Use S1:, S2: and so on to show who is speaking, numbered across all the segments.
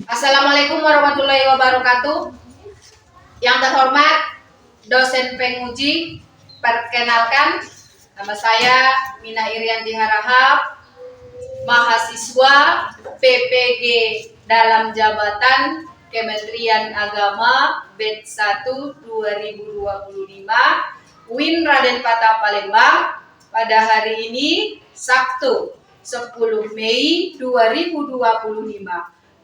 S1: Assalamualaikum warahmatullahi wabarakatuh. Yang terhormat dosen penguji, perkenalkan nama saya Mina Irianti Harahap, mahasiswa PPG dalam jabatan Kementerian Agama batch 1 2025 UIN Raden Patah Palembang pada hari ini Sabtu 10 Mei 2025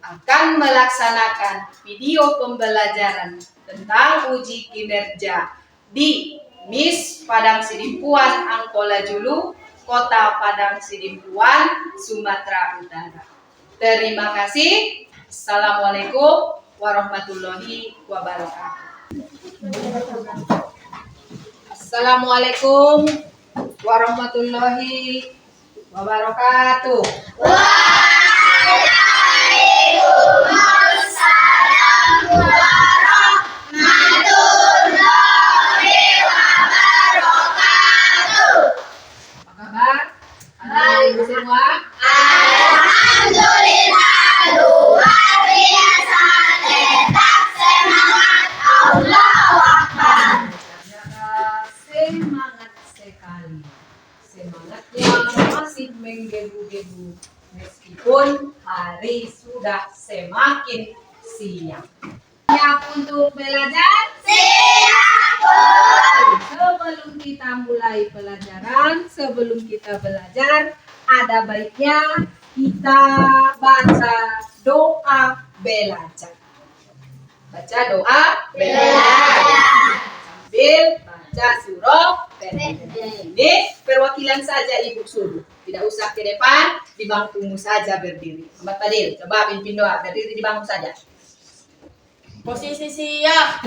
S1: akan melaksanakan video pembelajaran tentang uji kinerja di MIS Padang Sidimpuan Angkola Julu, Kota Padang Sidimpuan, Sumatera Utara. Terima kasih. Assalamualaikum warahmatullahi wabarakatuh. Assalamualaikum warahmatullahi wabarakatuh. Ibu semua,
S2: alhamdulillah, luar biasa, tetap semangat, Allahu Akbar.
S1: Semangat sekali. Semangatnya masih menggebu-gebu meskipun hari sudah semakin siang. Siap untuk belajar?
S2: Siap.
S1: Sebelum kita mulai pelajaran, sebelum kita belajar, ada baiknya kita baca doa belajar. Baca doa belajar. Sambil baca surah ini perwakilan saja ibu suruh. Tidak usah ke depan, di bangkumu saja berdiri. Ahmad Fadil, coba pimpin doa, berdiri di bangku saja.
S3: Posisi siap.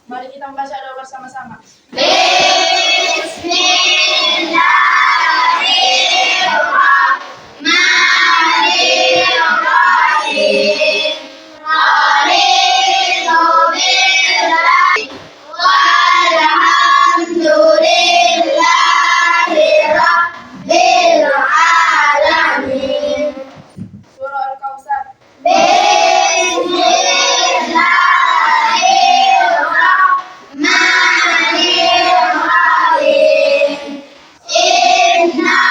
S3: Mari kita membaca doa bersama-sama.
S2: Bismillahirrahmanirrahim. Walhamdulillahirabbil alamin.
S3: Surah Al-Kautsar.
S2: Bismillahirrahmanirrahim. Inna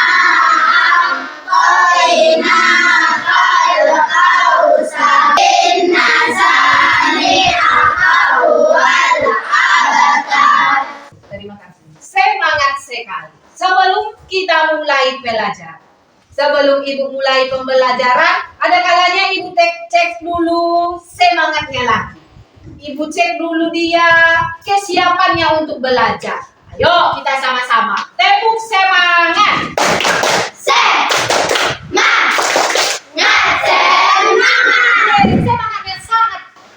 S2: a'tainakal kautsar. Inna sani'aka huwal abtar.
S1: Terima kasih. Semangat sekali. Sebelum kita mulai belajar, sebelum ibu mulai pembelajaran, ada kalanya ibu cek dulu semangatnya lagi. Ibu cek dulu dia kesiapannya untuk belajar. Ayo kita sama-sama tepuk semangat. Semangatnya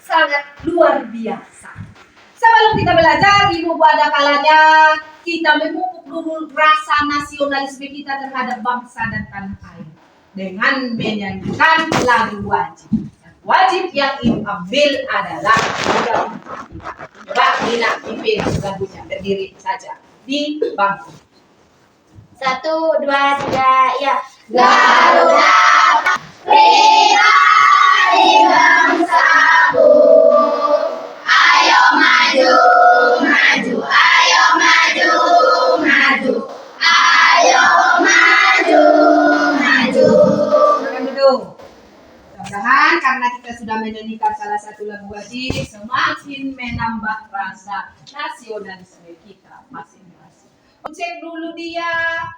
S1: sangat luar biasa. Sebelum kita belajar, ibu ada kalanya kita memupuk dulu rasa nasionalisme kita terhadap bangsa dan tanah air dengan menyanyikan lagu wajib. Wajib yang ibu ambil adalah coba Nina pimpin lagunya, berdiri saja di bangku.
S2: 1, 2, 3, ya. Garuda pribadi bangsaku, ayo maju, maju, ayo maju, maju, ayo maju, maju.
S1: Silakan duduk. Mudah-mudahan karena kita sudah menyanyikan salah satu lagu wajib, semakin menambah rasa nasionalisme kita masing-masing. Cek dulu dia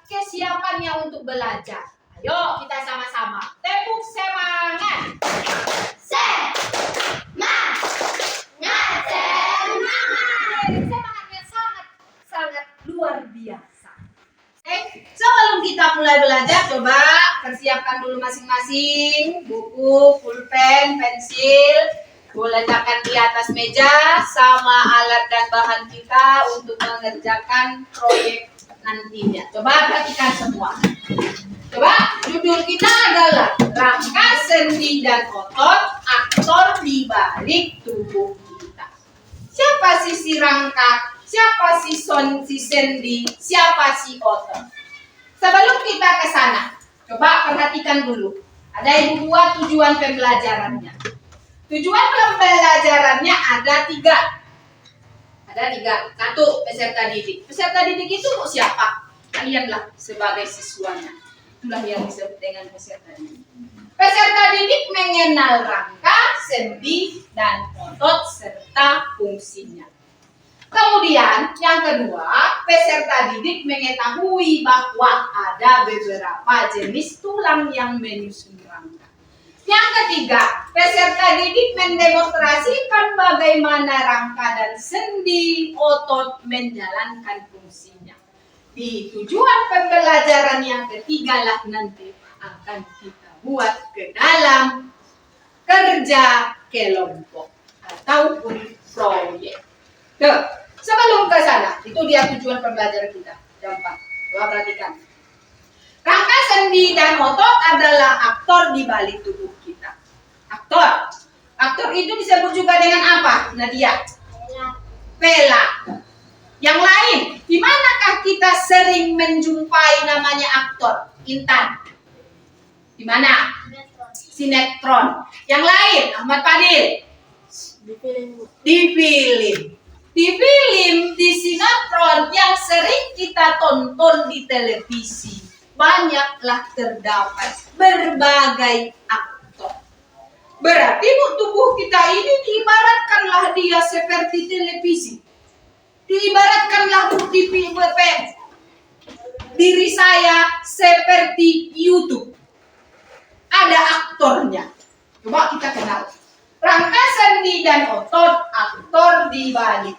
S1: kesiapannya untuk belajar. Ayo kita sama-sama tepuk semangat. Semangatnya sangat luar biasa. Sebelum kita mulai belajar, coba persiapkan dulu masing-masing buku, pulpen, pensil, letakkan di atas meja sama alat dan bahan kita untuk mengerjakan proyek nantinya. Coba perhatikan semua. Coba judul kita adalah rangka, sendi dan otot, aktor di balik tubuh kita. Siapa si rangka? Siapa si sendi? Siapa si otot? Sebelum kita ke sana, coba perhatikan dulu. Ada ibu buat tujuan pembelajarannya. Tujuan pembelajarannya ada 3. Ada 3. 1, peserta didik. Peserta didik itu kok siapa? Kalianlah sebagai siswanya. Itulah yang disebut dengan peserta didik. Peserta didik mengenal rangka, sendi, dan otot serta fungsinya. Kemudian yang kedua, peserta didik mengetahui bahwa ada beberapa jenis tulang yang menyusun rangka. Yang ketiga, peserta didik mendemonstrasikan bagaimana rangka dan sendi otot menjalankan fungsinya. Di tujuan pembelajaran yang ketiga lah nanti akan kita buat ke dalam kerja kelompok ataupun proyek. Sebelum ke sana, itu dia tujuan pembelajaran kita. Yang 4. Coba perhatikan. Rangka, sendi, dan otot adalah aktor di balik tubuh kita. Aktor. Aktor itu disebut juga dengan apa, Nadia? Pela. Yang lain, di manakah kita sering menjumpai namanya aktor? Intan. Di mana? Sinetron. Yang lain, Ahmad Fadil. Di film. Di film, di sinetron yang sering kita tonton di televisi, banyaklah terdapat berbagai aktor. Berarti tubuh kita ini diibaratkanlah dia seperti televisi. Diibaratkanlah diri saya seperti YouTube. Ada aktornya. Coba kita kenal. Rangka, sendi, dan otot aktor di balik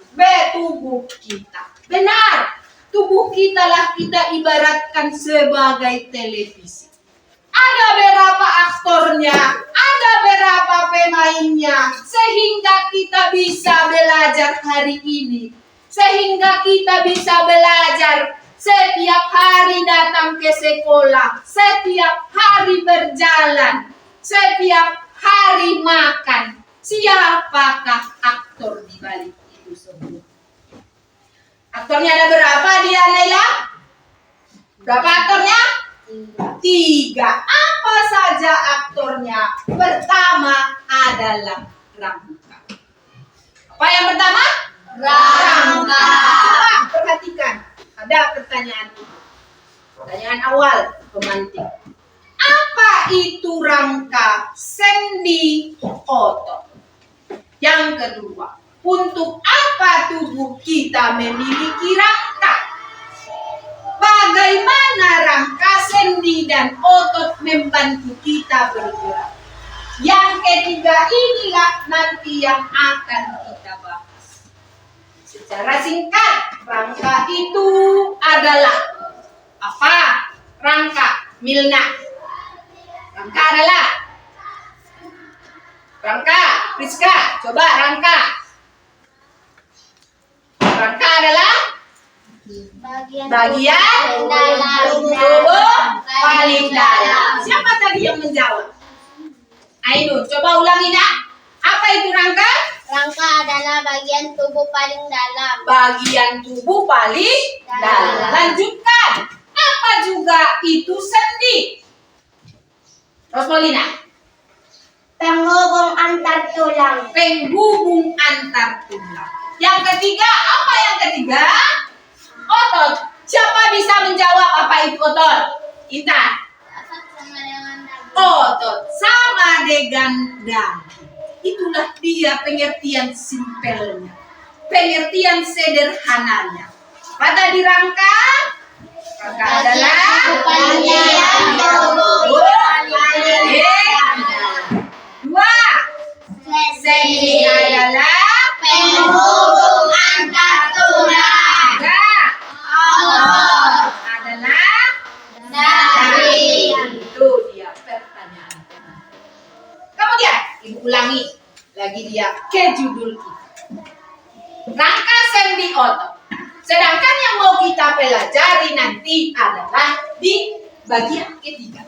S1: tubuh kita. Benar, tubuh kita lah kita ibaratkan sebagai televisi. Ada berapa aktornya, ada berapa pemainnya, sehingga kita bisa belajar hari ini. Sehingga kita bisa belajar setiap hari datang ke sekolah, setiap hari berjalan, setiap hari makan. Siapakah aktor di balik itu semua? Aktornya ada berapa dia, Naila? Berapa aktornya? 3. Apa saja aktornya? Pertama adalah rangka. Apa yang pertama? Rangka. Coba perhatikan. Ada pertanyaan itu. Pertanyaan awal pemantik. Apa itu rangka, sendi, otot? Yang kedua, untuk apa tubuh kita memiliki rangka? Bagaimana rangka, sendi, dan otot membantu kita bergerak? Yang ketiga inilah nanti yang akan kita bahas. Secara singkat, rangka itu adalah apa? Rangka, Milna. Rangka adalah rangka, Rizka, coba rangka. Rangka adalah bagian tubuh paling dalam. Siapa tadi yang menjawab? Ainun, coba ulangi nak. Apa itu rangka?
S2: Rangka adalah bagian tubuh paling dalam.
S1: Bagian tubuh paling dalam. Lanjutkan. Apa juga itu sendi? Roslina.
S2: Penghubung antar tulang.
S1: Penghubung antar tulang. Yang ketiga, apa yang ketiga? Otot. Siapa bisa menjawab apa itu otot? Intan. Otot sama dengan daging. Itulah dia pengertian simpelnya. Pengertian sederhananya. Pada dirangka, rangka adalah
S2: bagian tubuh
S1: dua. Sendi adalah
S2: penghubung antar tulang.
S1: Otot adalah
S2: Daging.
S1: Itu dia pertanyaan. Kemudian ibu ulangi lagi dia ke judul kita. Rangka, sendi, otot. Sedangkan yang mau kita pelajari nanti adalah di bagian ketiga.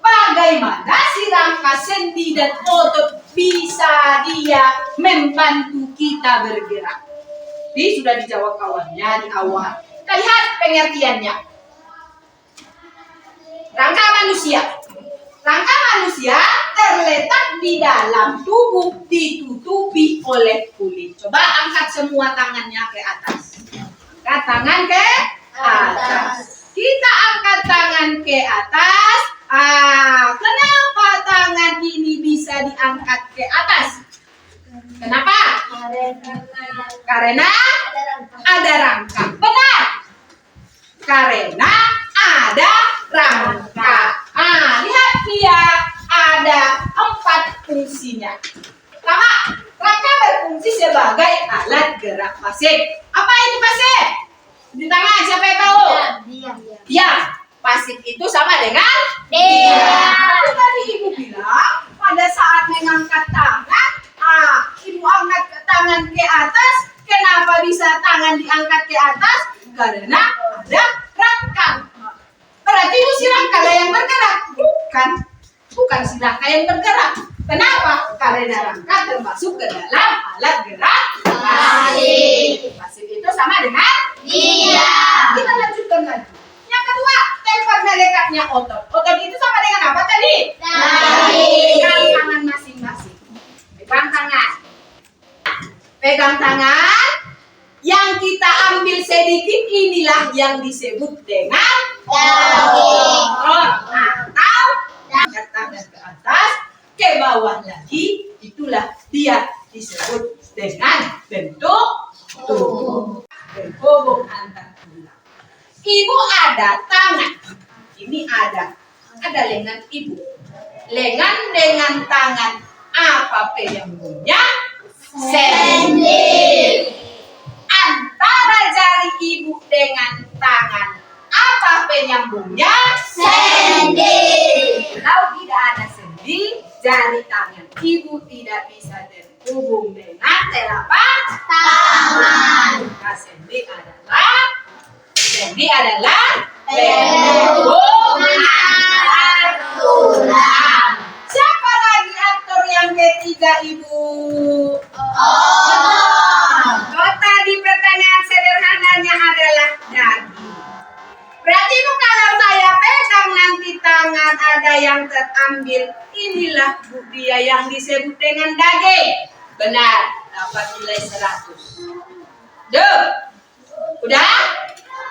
S1: Bagaimana si rangka, sendi, dan otot bisa dia membantu kita bergerak? Ini sudah dijawab kawannya di awal. Kita lihat pengertiannya. Rangka manusia. Rangka manusia terletak di dalam tubuh, ditutupi oleh kulit. Coba angkat semua tangannya ke atas. Angkat tangan ke atas. Kita angkat tangan ke atas. Kenapa tangan ini bisa diangkat ke atas? Kenapa? Karena ada rangka. Benar. Karena ada rangka. Lihat dia ada 4 fungsinya. Pertama, rangka berfungsi sebagai alat gerak pasif. Apa itu pasif? Di tangan siapa yang tahu? Ya, pasif itu sama dengan dia. Tadi ibu bilang pada saat mengangkat tangan, ibu angkat tangan ke atas. Kenapa bisa tangan diangkat ke atas? Karena ada rangka. Berarti itu si rangka yang bergerak, bukan si rangka yang bergerak. Kenapa? Karena rangka termasuk ke dalam alat gerak pasif. Pasif itu sama dengan dia. Kita lanjutkan lagi. Yang kedua, tempat melekatnya otot. Otot itu sama dengan apa tadi? Pegang tangan masing-masing. Pegang tangan. Pegang tangan. Yang kita ambil sedikit inilah yang disebut dengan otot. Atau angkat tangan ke atas, ke bawah lagi, itulah dia disebut dengan bentuk tubuh. Berhubung antar tulang. Ibu ada tangan. Ini ada lengan ibu. Lengan dengan tangan apa penyambungnya? Sendi. Antara jari ibu dengan tangan apa penyambungnya? Sendi. Kalau tidak ada sendi, jari tangan ibu tidak bisa terhubung dengan telapak tangan. Maka sendi adalah penghubung antar tulang. Siapa lagi aktor yang ketiga ibu? Tadi pertanyaan sederhananya adalah daging. Berarti ibu kalau saya pegang nanti tangan ada yang terambil, inilah dia yang disebut dengan daging. Benar, dapat nilai 100. Udah?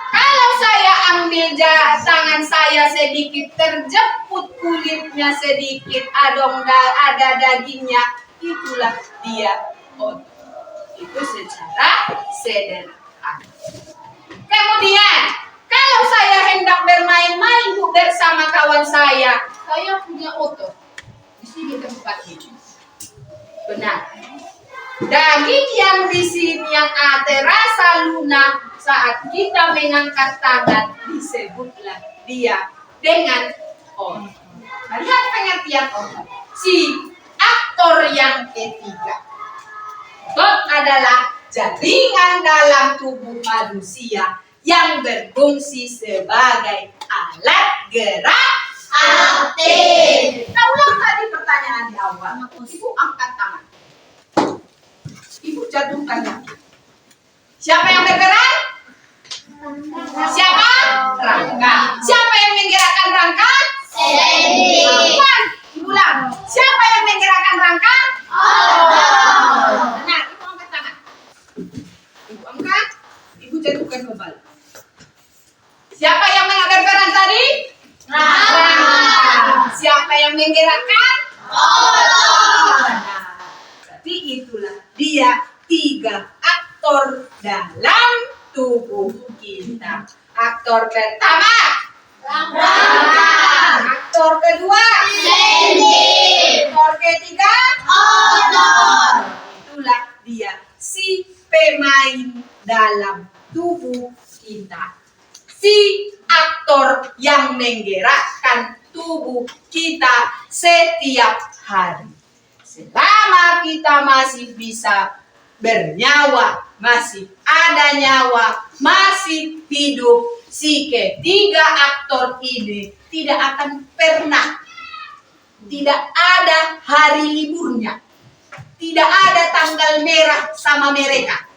S1: Kalau saya ambil tangan saya sedikit, terjeput kulitnya sedikit, ada dagingnya, itulah dia otot. Itu secara sederhana. Kemudian, kalau saya hendak bermain-main bersama kawan saya punya otot di sini tempat ini. Benar. Daging yang di sini yang terasa lunak saat kita mengangkat tangan disebutlah dia dengan otot. Lihat pengertian otot. Si aktor yang ketiga. Otot adalah jaringan dalam tubuh manusia yang berfungsi sebagai alat gerak aktif. Kita ulang tadi pertanyaan di awal. Ibu angkat tangan. Ibu jatuhkan kaki. Siapa yang bergerak? Siapa? Rangka. Siapa yang menggerakkan rangka? Sendi. Ibu ulang. Siapa yang menggerakkan rangka? Benar, ibu angkat tangan. Ibu angkat, ibu jatuhkan kembali. Siapa yang menggerakkan tadi? Rangka. Siapa yang menggerakkan? Otot. Berarti itulah dia 3 aktor dalam tubuh kita. Aktor pertama, rangka. Aktor kedua, sendi. Aktor ketiga, otot. Itulah dia si pemain dalam tubuh kita. Si aktor yang menggerakkan tubuh kita setiap hari. Selama kita masih bisa bernyawa, masih ada nyawa, masih hidup, si ketiga aktor ini tidak akan pernah, tidak ada hari liburnya, tidak ada tanggal merah sama mereka.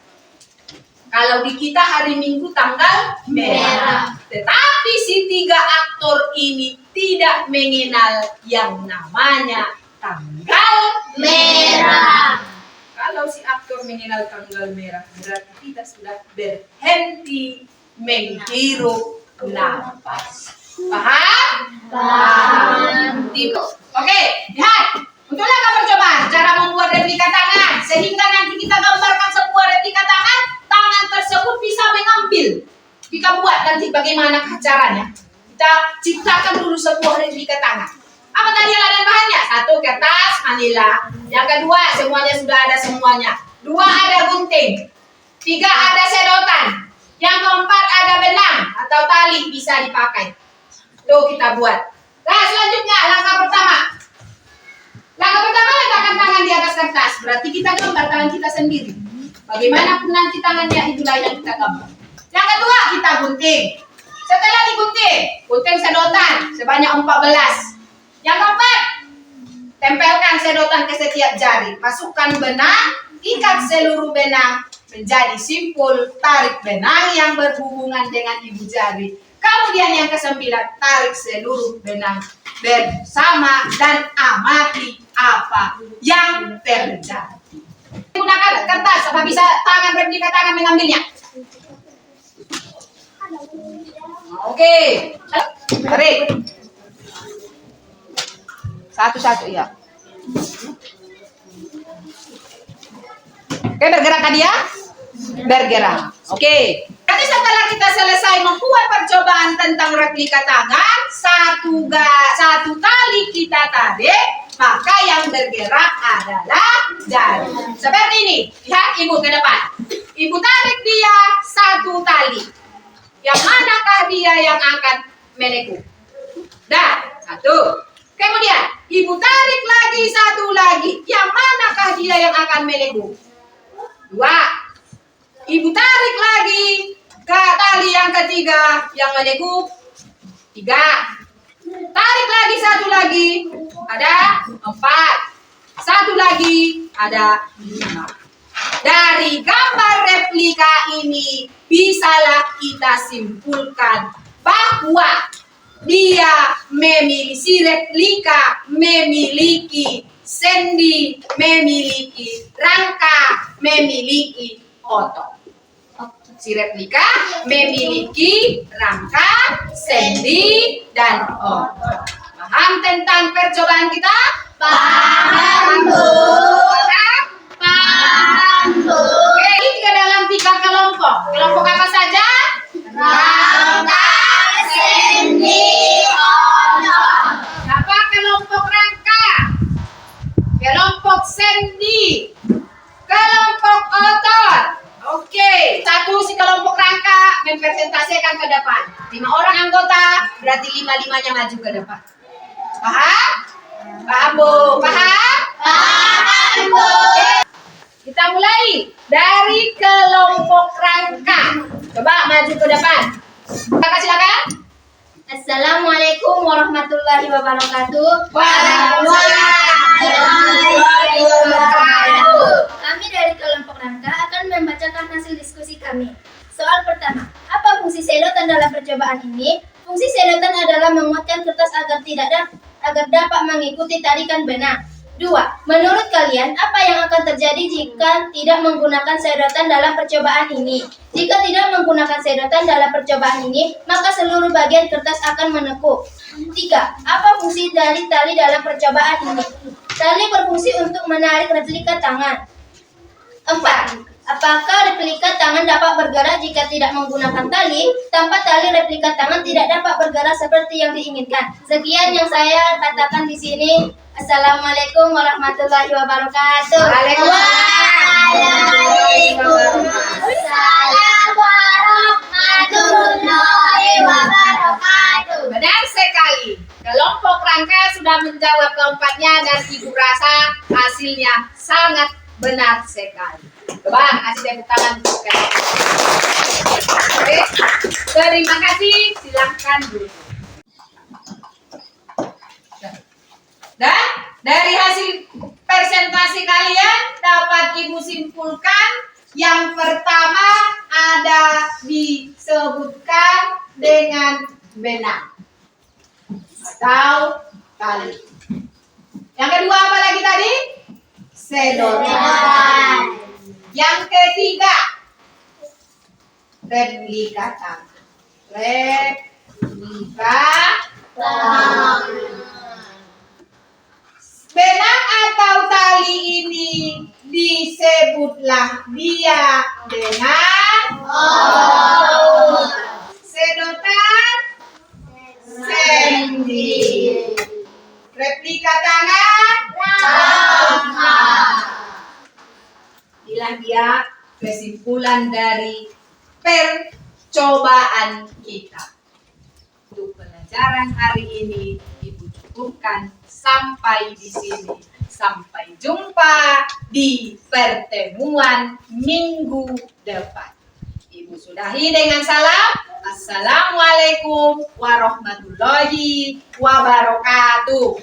S1: Kalau di kita hari Minggu tanggal merah. Tetapi si 3 aktor ini tidak mengenal yang namanya tanggal
S2: Merah.
S1: Kalau si aktor mengenal tanggal merah, berarti kita sudah berhenti menghirup nafas. Paham?
S2: Paham.
S1: Oke, lihat. Untuk langkah percobaan, cara membuat replika tangan. Sehingga nanti kita gambarkan sebuah replika tangan, tangan tersebut bisa mengambil. Kita buat nanti bagaimana caranya. Kita ciptakan dulu sebuah replika tangan. Apa tadi yang ada bahannya? 1 kertas manila. Yang kedua semuanya sudah ada semuanya. 2 ada gunting. 3 ada sedotan. Yang keempat ada benang atau tali bisa dipakai. Tuh kita buat. Nah selanjutnya langkah pertama. Langkah pertama letakkan tangan di atas kertas. Berarti kita gambar tangan kita sendiri. Bagaimanapun nanti tangannya itulah yang kita gambar. Yang kedua kita gunting. Setelah digunting, gunting sedotan sebanyak 14. Yang keempat, tempelkan sedotan ke setiap jari. Masukkan benang, ikat seluruh benang menjadi simpul, tarik benang yang berhubungan dengan ibu jari. Kemudian yang kesembilan, tarik seluruh benang bersama dan amati apa yang terjadi. Gunakan kertas, apa bisa tangan replika tangan mengambilnya? Oke, tarik. Satu-satu ya. Oke, bergerak dia? Bergerak. Oke. Nanti setelah kita selesai membuat percobaan tentang replika tangan, satu tali kita tarik, maka yang bergerak adalah jari. Seperti ini. Lihat ibu ke depan. Ibu tarik dia 1 tali. Yang manakah dia yang akan menekuk? Dah, 1. Kemudian, ibu tarik lagi 1 lagi. Yang manakah dia yang akan menekuk? 2. Ibu tarik lagi ke tali yang ketiga. Yang menekuk 3. Tarik lagi 1 lagi. Ada 4. 1 lagi. Ada 5. Dari gambar replika ini bisalah kita simpulkan bahwa dia si replika memiliki sendi, memiliki rangka, memiliki otot. Si replika memiliki rangka, sendi, dan otot. Paham tentang percobaan kita?
S2: Paham, Bu.
S1: Paham?
S2: Paham, Bu.
S1: Oke, ini ke dalam 3 kelompok. Kelompok apa saja?
S2: Rangka, sendi, otot.
S1: Apa kelompok rangka? Kelompok sendi. Kelompok otot. Oke, 1 si kelompok rangka mempresentasikan ke depan. 5 orang anggota, berarti 5-5-nya maju ke depan. Paham? Paham, Bu? Paham?
S2: Paham, Bu.
S1: Kita mulai dari kelompok rangka. Coba maju ke depan. Kakak silakan.
S2: Assalamualaikum warahmatullahi wabarakatuh.
S1: Waalaikumsalam.
S2: Kami dari kelompok rangka akan membacakan hasil diskusi kami. Soal pertama, apa fungsi sedotan dalam percobaan ini? Fungsi sedotan adalah menguatkan kertas agar dapat mengikuti tarikan benang. 2. Menurut kalian, apa yang akan terjadi jika tidak menggunakan sedotan dalam percobaan ini? Jika tidak menggunakan sedotan dalam percobaan ini, maka seluruh bagian kertas akan menekuk. 3. Apa fungsi dari tali dalam percobaan ini? Tali berfungsi untuk menarik replika tangan. 4. Apakah replika tangan dapat bergerak jika tidak menggunakan tali? Tanpa tali, replika tangan tidak dapat bergerak seperti yang diinginkan. Sekian yang saya katakan di sini. Assalamualaikum warahmatullahi wabarakatuh.
S1: Waalaikumsalam
S2: warahmatullahi wabarakatuh.
S1: Benar sekali. Kelompok rangka sudah menjawab keempatnya dan ibu rasa hasilnya sangat benar sekali. Coba kasih tepuk tangan untuk kalian. Oke, terima kasih. Silakan dulu. Dan dari hasil presentasi kalian dapat ibu simpulkan yang pertama ada disebutkan dengan benang. atau tali. Yang kedua apa lagi tadi? Sedotan. Yang ketiga, replika tangan. Replika tangan. Benang atau tali ini disebutlah dia dengan sedotan, sendi. Replika tangan, inilah dia kesimpulan dari percobaan kita. Untuk pelajaran hari ini Ibu cukupkan sampai di sini. Sampai jumpa di pertemuan minggu depan. Ibu sudahi dengan salam. Assalamualaikum warahmatullahi wabarakatuh.